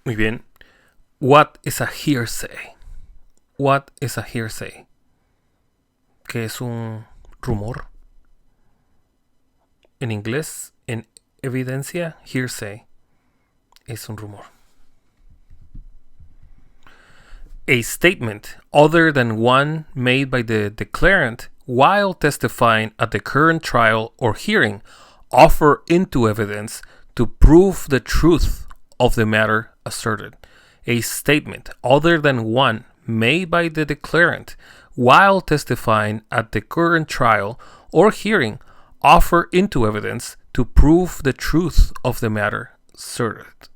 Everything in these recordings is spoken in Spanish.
Muy bien. What is a hearsay? What is a hearsay? ¿Qué es un rumor? En inglés, en evidencia, hearsay es un rumor. A statement other than one made by the declarant while testifying at the current trial or hearing offer into evidence to prove the truth of the matter asserted. A statement other than one made by the declarant while testifying at the current trial or hearing offer into evidence to prove the truth of the matter asserted.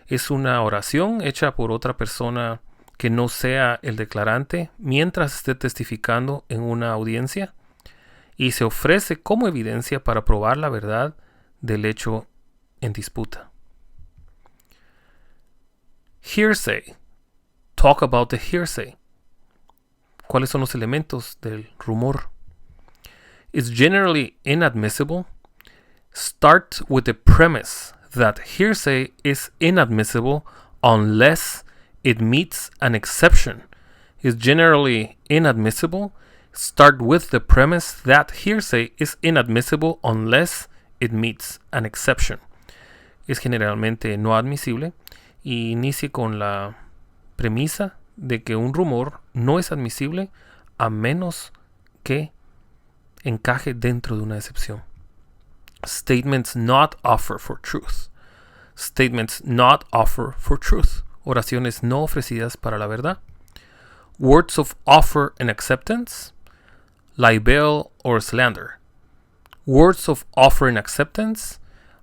Es una oración hecha por otra persona que no sea el declarante mientras esté testificando en una audiencia y se ofrece como evidencia para probar la verdad del hecho en disputa. Hearsay. Talk about the hearsay. ¿Cuáles son los elementos del rumor? It's generally inadmissible. Start with the premise that hearsay is inadmissible unless it meets an exception. Is generally inadmissible. Start with the premise that hearsay is inadmissible unless it meets an exception. Es generalmente no admisible y inicie con la premisa de que un rumor no es admisible a menos que encaje dentro de una excepción. Statements not offer for truth. Statements not offer for truth. Oraciones no ofrecidas para la verdad. Words of offer and acceptance. Libel or slander. Words of offer and acceptance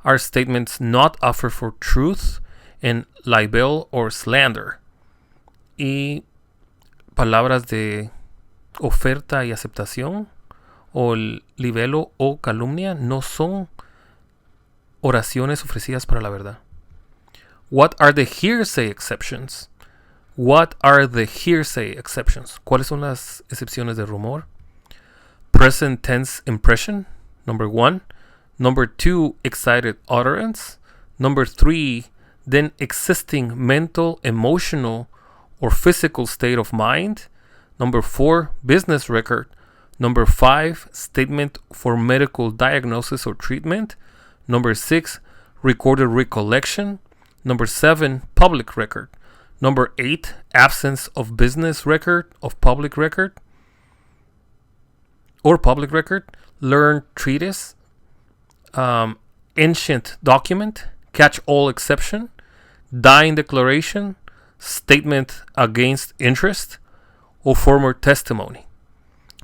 are statements not offered for truth and libel or slander. Y palabras de oferta y aceptación o libelo o calumnia no son oraciones ofrecidas para la verdad. What are the hearsay exceptions? What are the hearsay exceptions? ¿Cuáles son las excepciones de rumor? Present tense impression, number 1. Number 2, excited utterance. Number 3, then existing mental, emotional, or physical state of mind. Number 4, business record. Number 5, statement for medical diagnosis or treatment. Number 6, recorded recollection. Number 7, public record. Number 8, absence of business record, of public record, or public record. Learned treatise. Ancient document. Catch-all exception. Dying declaration. Statement against interest, or former testimony.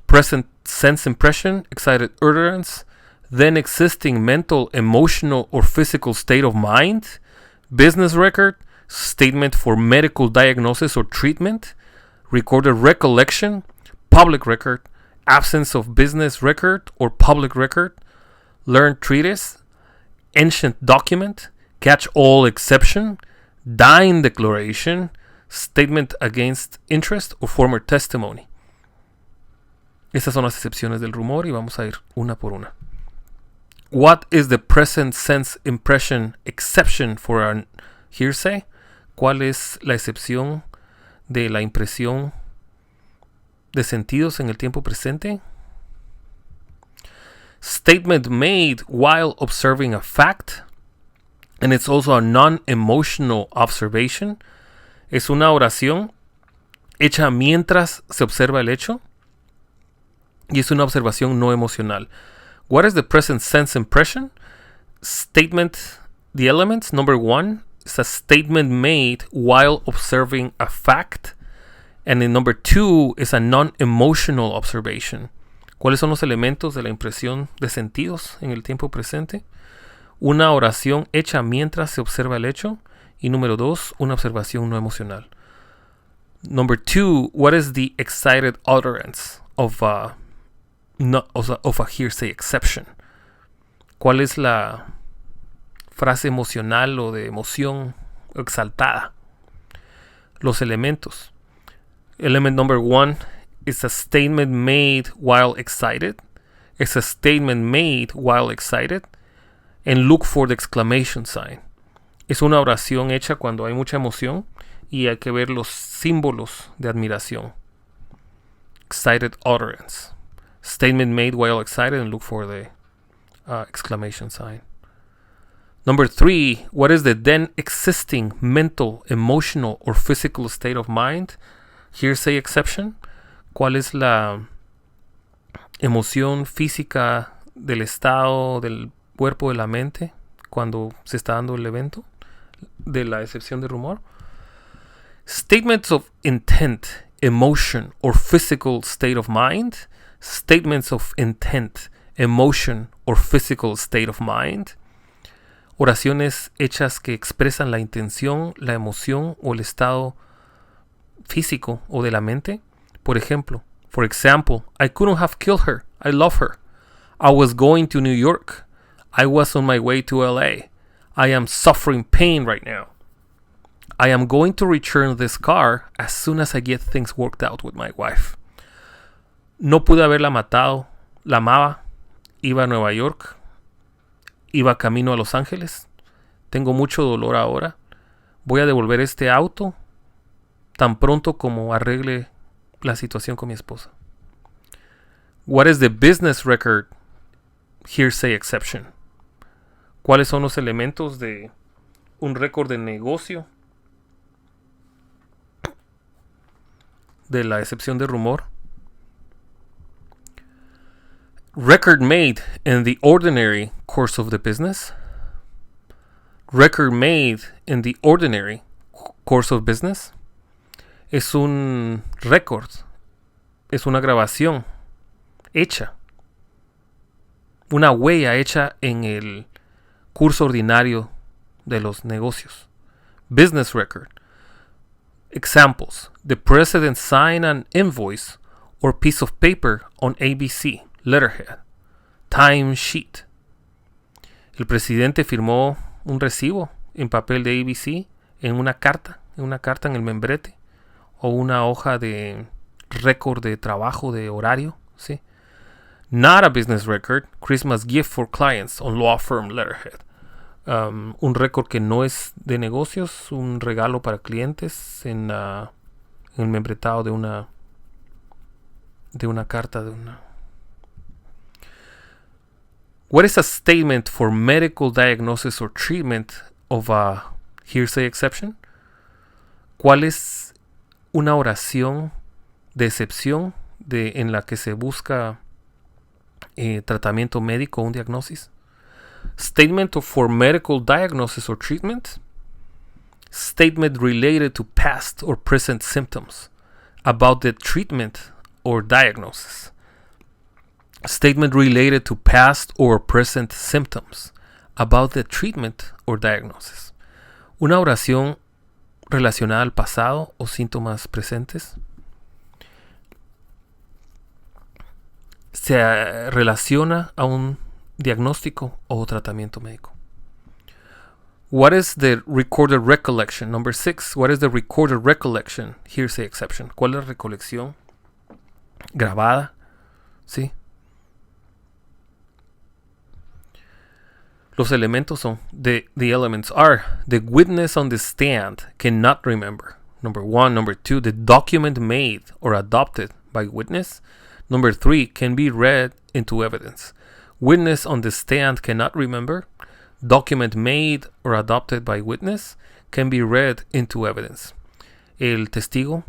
Present sense impression, excited utterance, then existing mental, emotional, or physical state of mind, business record, statement for medical diagnosis or treatment, recorded recollection, public record, absence of business record or public record, learned treatise, ancient document, catch-all exception, dying declaration, statement against interest or former testimony. Estas son las excepciones del rumor y vamos a ir una por una. What is the present sense impression exception for a hearsay? ¿Cuál es la excepción de la impresión de sentidos en el tiempo presente? Statement made while observing a fact, and it's also a non-emotional observation. Es una oración hecha mientras se observa el hecho y es una observación no emocional. What is the present sense impression? Statement, the elements. Number 1 is a statement made while observing a fact. And then number 2 is a non-emotional observation. ¿Cuáles son los elementos de la impresión de sentidos en el tiempo presente? Una oración hecha mientras se observa el hecho. Y número 2, una observación no emocional. Number 2, what is the excited utterance of a hearsay exception? ¿Cuál es la frase emocional o de emoción exaltada? Los elementos. Element number 1 is a statement made while excited. It's a statement made while excited. And look for the exclamation sign. Es una oración hecha cuando hay mucha emoción y hay que ver los símbolos de admiración. Excited utterance. Statement made while excited, and look for the exclamation sign. Number 3, what is the then existing mental, emotional, or physical state of mind? Hearsay exception. ¿Cuál es la emoción física del estado del cuerpo de la mente cuando se está dando el evento de la excepción de rumor? Statements of intent, emotion, or physical state of mind. Statements of intent, emotion, or physical state of mind. Oraciones hechas que expresan la intención, la emoción o el estado físico o de la mente. Por ejemplo, for example, I couldn't have killed her. I love her. I was going to New York. I was on my way to LA. I am suffering pain right now. I am going to return this car as soon as I get things worked out with my wife. No pude haberla matado. La amaba. Iba a Nueva York. Iba camino a Los Ángeles. Tengo mucho dolor ahora. Voy a devolver este auto tan pronto como arregle la situación con mi esposa. What is the business record hearsay exception? ¿Cuáles son los elementos de un récord de negocio de la excepción de rumor? Record made in the ordinary course of the business. Record made in the ordinary course of business. Es un récord. Es una grabación hecha. Una huella hecha en el curso ordinario de los negocios. Business record. Examples. The president signed an invoice or piece of paper on ABC letterhead. Time sheet. El presidente firmó un recibo en papel de ABC en una carta en el membrete o una hoja de récord de trabajo de horario, ¿sí? Not a business record. Christmas gift for clients on law firm letterhead. Un récord que no es de negocios, un regalo para clientes en el membretado de una carta de una. What is a statement for medical diagnosis or treatment of a hearsay exception? ¿Cuál es una oración de excepción en la que se busca tratamiento médico o un diagnosis? Statement for medical diagnosis or treatment. Statement related to past or present symptoms about the treatment or diagnosis. Statement related to past or present symptoms about the treatment or diagnosis. Una oración relacionada al pasado o síntomas presentes. Se relaciona a un diagnóstico o tratamiento médico. What is the recorded recollection? Number 6. What is the recorded recollection? Hearsay exception. ¿Cuál es la recolección grabada? ¿Sí? Los elementos son, the elements are, the witness on the stand cannot remember. Number 1. Number 2, the document made or adopted by witness. Number 3, can be read into evidence. Witness on the stand cannot remember. Document made or adopted by witness can be read into evidence. El testigo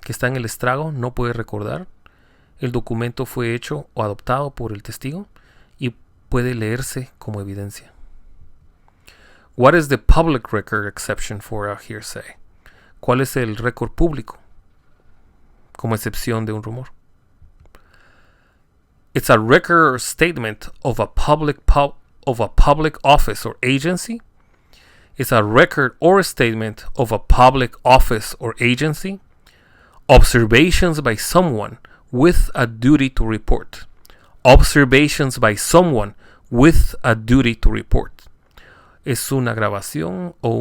que está en el estrago no puede recordar. El documento fue hecho o adoptado por el testigo y puede leerse como evidencia. What is the public record exception for a hearsay? ¿Cuál es el récord público como excepción de un rumor? It's a record or statement of a public office or agency. It's a record or a statement of a public office or agency. Observations by someone with a duty to report. Observations by someone with a duty to report. Es una grabación o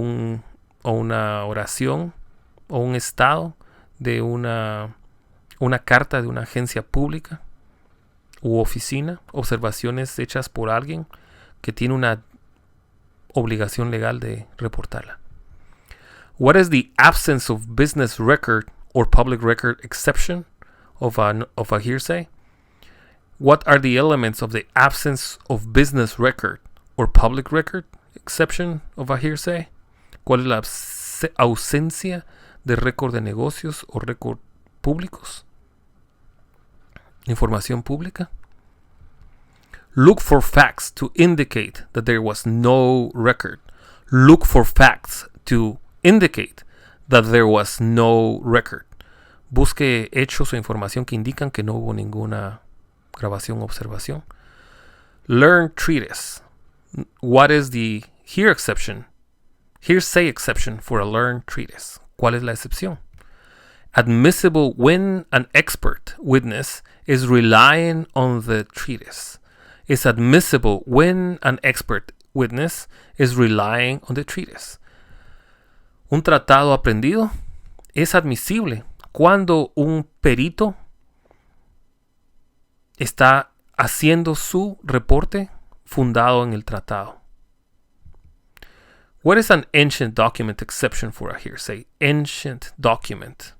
una oración o un estado de una carta de una agencia pública u oficina. Observaciones hechas por alguien que tiene una obligación legal de reportarla. What is the absence of business record or public record exception of a hearsay? What are the elements of the absence of business record or public record exception of a hearsay? ¿Cuál es la ausencia de récord de negocios o récord públicos? Información pública. Look for facts to indicate that there was no record. Look for facts to indicate that there was no record. Busque hechos o información que indican que no hubo ninguna grabación o observación. Learn treatise. What is the hearsay exception for a learned treatise? ¿Cuál es la excepción? Admissible when an expert witness is relying on the treatise. Is admissible when an expert witness is relying on the treatise. Un tratado aprendido es admisible cuando un perito está haciendo su reporte fundado en el tratado. What is an ancient document exception for a hearsay? Ancient document.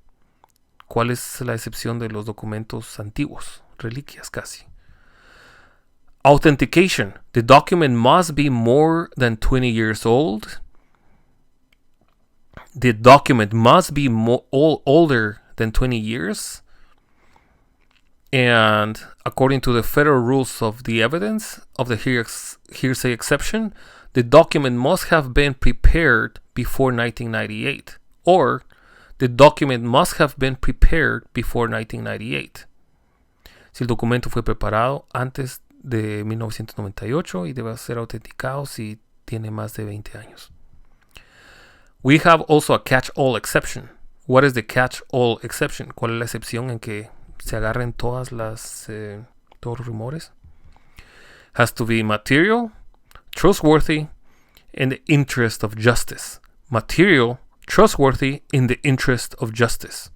¿Cuál es la excepción de los documentos antiguos? Reliquias casi. Authentication. The document must be more than 20 years old. The document must be older than 20 years. And according to the federal rules of the evidence of the hearsay exception, the document must have been prepared before 1998. Or the document must have been prepared before 1998. Si el documento fue preparado antes de 1998 y debe ser autenticado si tiene más de 20 años. We have also a catch-all exception. What is the catch-all exception? ¿Cuál es la excepción en que se agarren todos los rumores? Has to be material, trustworthy, in the interest of justice. Material, trustworthy, in the interest of justice.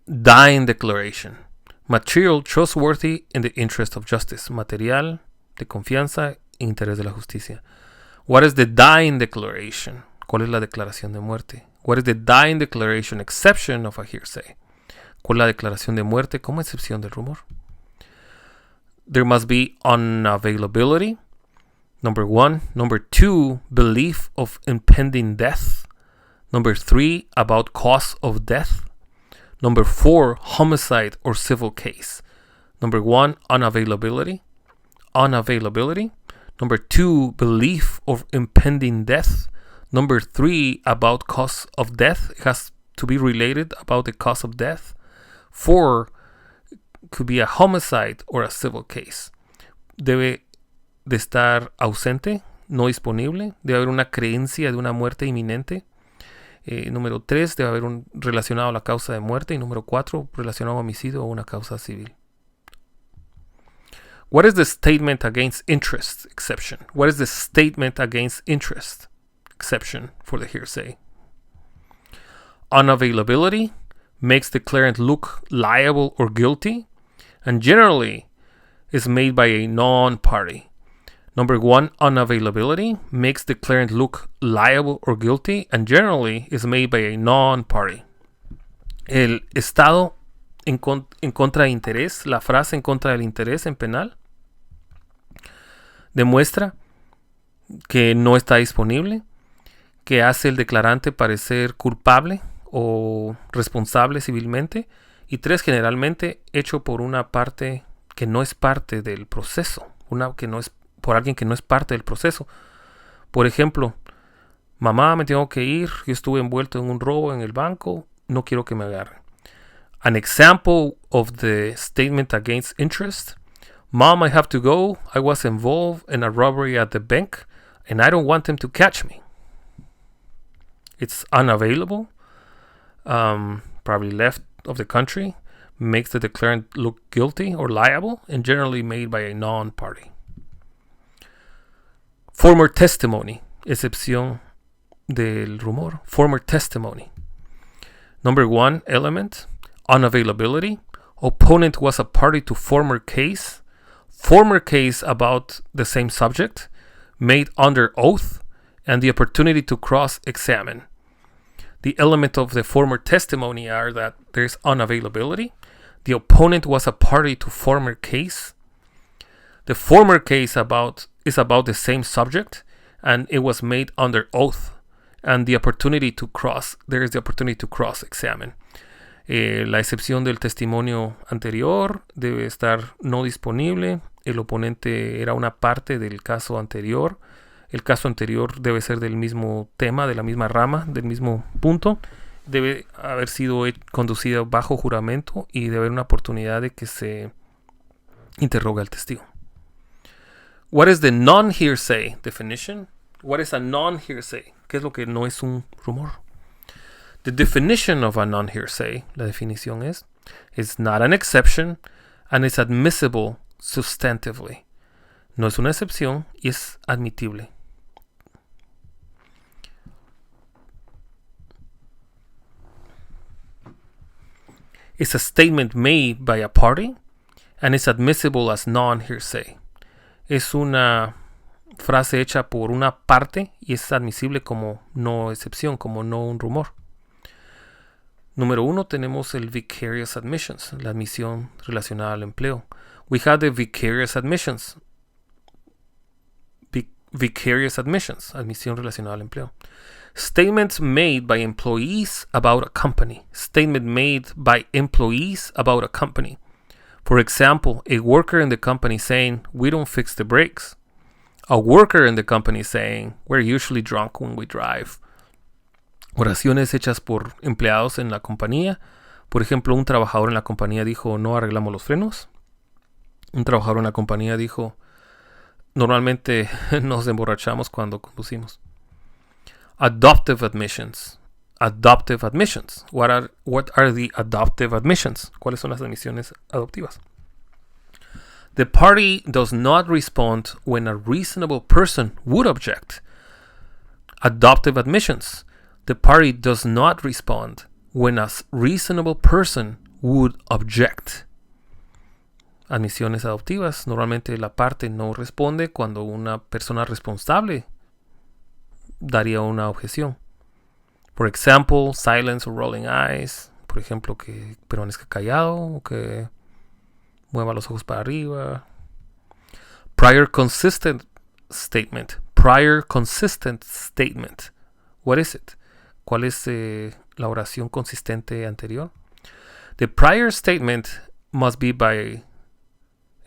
Dying declaration. Material, trustworthy, in the interest of justice. Material, de confianza, interés de la justicia. What is the dying declaration? ¿Cuál es la declaración de muerte? What is the dying declaration exception of a hearsay? ¿Cuál es la declaración de muerte como excepción del rumor? There must be unavailability. Number 1. Number 2, belief of impending death. Number 3, about cause of death. Number 4, homicide or civil case. Number 1, unavailability. Unavailability. Number 2, belief of impending death. Number 3, about cause of death. It has to be related about the cause of death. 4, could be a homicide or a civil case. Debe de estar ausente, no disponible. Debe haber una creencia de una muerte inminente. Número 3, debe haber relacionado a la causa de muerte. Y número 4, relacionado a homicidio o una causa civil. What is the statement against interest exception? What is the statement against interest exception for the hearsay? Unavailability makes the declarant look liable or guilty, and generally is made by a non-party. Number 1, unavailability makes the declarant look liable or guilty, and generally is made by a non-party. El estado en contra de interés, la frase en contra del interés en penal, demuestra que no está disponible, que hace el declarante parecer culpable o responsable civilmente, y 3, generalmente hecho por una parte que no es parte del proceso, por alguien que no es parte del proceso. Por ejemplo, mamá, me tengo que ir, yo estuve envuelto en un robo en el banco, no quiero que me agarren. An example of the statement against interest: Mom, I have to go. I was involved in a robbery at the bank and I don't want them to catch me. It's unavailable, probably left of the country, makes the declarant look guilty or liable, and generally made by a non-party. Former testimony, excepción del rumor. Former testimony. Number 1 element, unavailability. Opponent was a party to former case. Former case about the same subject made under oath, and the opportunity to cross-examine. The element of the former testimony are that there's unavailability. The opponent was a party to former case. The former case is about the same subject, and it was made under oath. And the opportunity to there is the opportunity to cross-examine. La excepción del testimonio anterior debe estar no disponible. El oponente era una parte del caso anterior. El caso anterior debe ser del mismo tema, de la misma rama, del mismo punto. Debe haber sido conducido bajo juramento y debe haber una oportunidad de que se interrogue al testigo. What is the non-hearsay definition? What is a non-hearsay? ¿Qué es lo que no es un rumor? The definition of a non-hearsay, la definición es, it's not an exception and it's admissible substantively. No es una excepción y es admitible. It's a statement made by a party and it's admissible as non-hearsay. Es una frase hecha por una parte y es admisible como no excepción, como no un rumor. Número 1 tenemos el vicarious admissions, la admisión relacionada al empleo. We have the vicarious admissions. Vicarious admissions, admisión relacionada al empleo. Statements made by employees about a company. Statement made by employees about a company. For example, a worker in the company saying, "We don't fix the brakes." A worker in the company saying, "We're usually drunk when we drive." Oraciones hechas por empleados en la compañía. Por ejemplo, un trabajador en la compañía dijo, "No arreglamos los frenos." Un trabajador en la compañía dijo, "Normalmente nos emborrachamos cuando conducimos." Adoptive admissions. Adoptive admissions. What are the adoptive admissions? ¿Cuáles son las admisiones adoptivas? The party does not respond when a reasonable person would object. Adoptive admissions. The party does not respond when a reasonable person would object. Admisiones adoptivas. Normalmente la parte no responde cuando una persona responsable daría una objeción. For example, silence or rolling eyes. Por ejemplo, que permanezca callado o que mueva los ojos para arriba. Prior consistent statement. Prior consistent statement. What is it? ¿Cuál es la oración consistente anterior? The prior statement must be by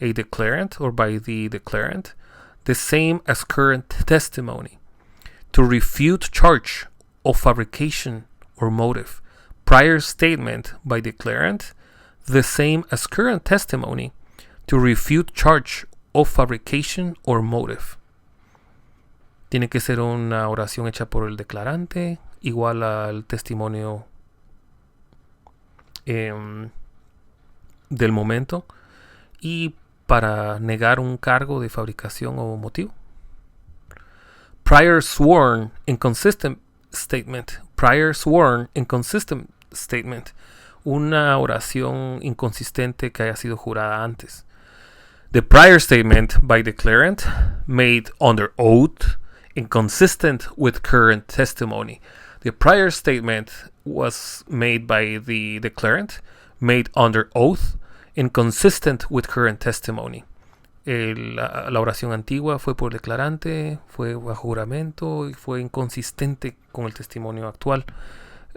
a declarant or by the declarant, the same as current testimony, to refute charge of fabrication or motive. Prior statement by declarant, the same as current testimony, to refute charge of fabrication or motive. Tiene que ser una oración hecha por el declarante, igual al testimonio del momento, y para negar un cargo de fabricación o motivo. Prior sworn inconsistent statement. Prior sworn inconsistent statement. Una oración inconsistente que haya sido jurada antes. The prior statement by declarant made under oath inconsistent with current testimony. The prior statement was made by the declarant, made under oath, inconsistent with current testimony. La oración antigua fue por declarante, fue bajo juramento y fue inconsistente con el testimonio actual.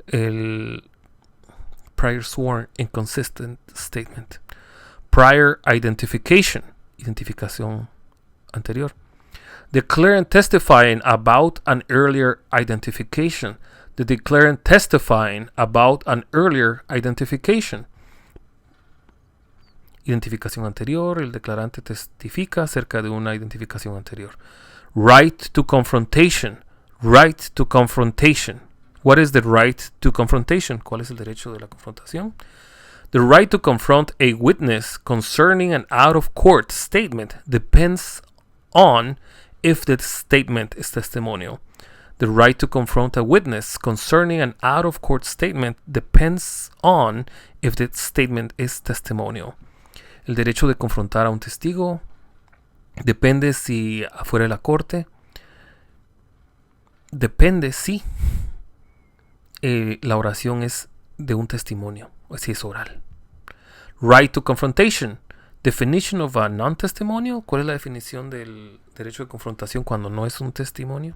El prior sworn inconsistent statement. Prior identification, identificación anterior. Declarant testifying about an earlier identification. The declarant testifying about an earlier identification. Identificación anterior, el declarante testifica acerca de una identificación anterior. Right to confrontation. Right to confrontation. What is the right to confrontation? ¿Cuál es el derecho de la confrontación? The right to confront a witness concerning an out-of-court statement depends on if the statement is testimonial. The right to confront a witness concerning an out-of-court statement depends on if the statement is testimonial. El derecho de confrontar a un testigo depende si afuera de la corte Depende si la oración es de un testimonio o si es oral. Right to confrontation. Definition of a non-testimonio. ¿Cuál es la definición del derecho de confrontación cuando no es un testimonio?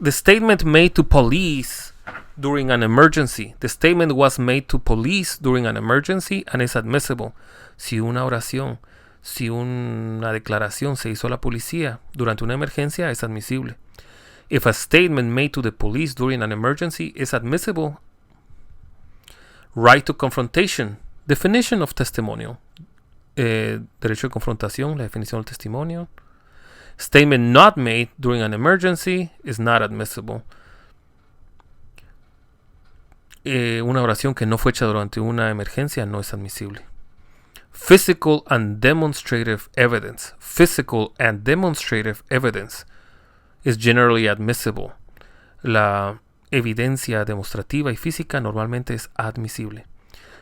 The statement made to police during an emergency. The statement was made to police during an emergency and is admissible. Si una oración, si una declaración se hizo a la policía durante una emergencia, es admisible. If a statement made to the police during an emergency is admissible. Right to confrontation. Definition of testimonial. Derecho de confrontación, la definición del testimonio. Statement not made during an emergency is not admissible. Una oración que no fue hecha durante una emergencia no es admisible. Physical and demonstrative evidence. Physical and demonstrative evidence is generally admissible. La evidencia demostrativa y física normalmente es admisible.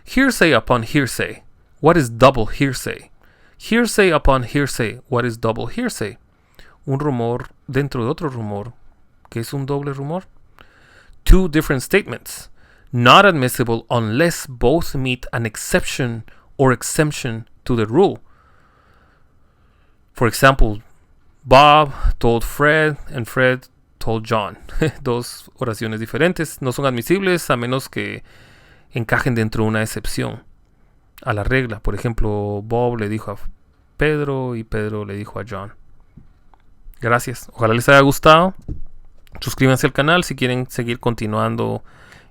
Hearsay upon hearsay. What is double hearsay? Hearsay upon hearsay. What is double hearsay? Un rumor dentro de otro rumor. ¿Qué es un doble rumor? Two different statements. Not admissible unless both meet an exception or exemption to the rule. For example, Bob told Fred and Fred told John. Dos oraciones diferentes. No son admisibles a menos que encajen dentro de una excepción a la regla. Por ejemplo, Bob le dijo a Pedro y Pedro le dijo a John. Gracias. Ojalá les haya gustado. Suscríbanse al canal si quieren seguir continuando.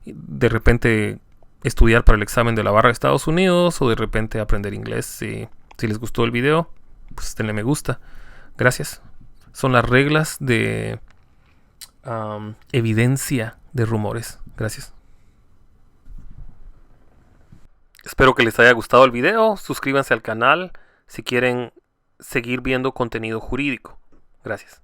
De repente estudiar para el examen de la barra de Estados Unidos o de repente aprender inglés. Si les gustó el video, pues denle me gusta. Gracias. Son las reglas de evidencia de rumores. Gracias. Espero que les haya gustado el video. Suscríbanse al canal si quieren seguir viendo contenido jurídico. Gracias.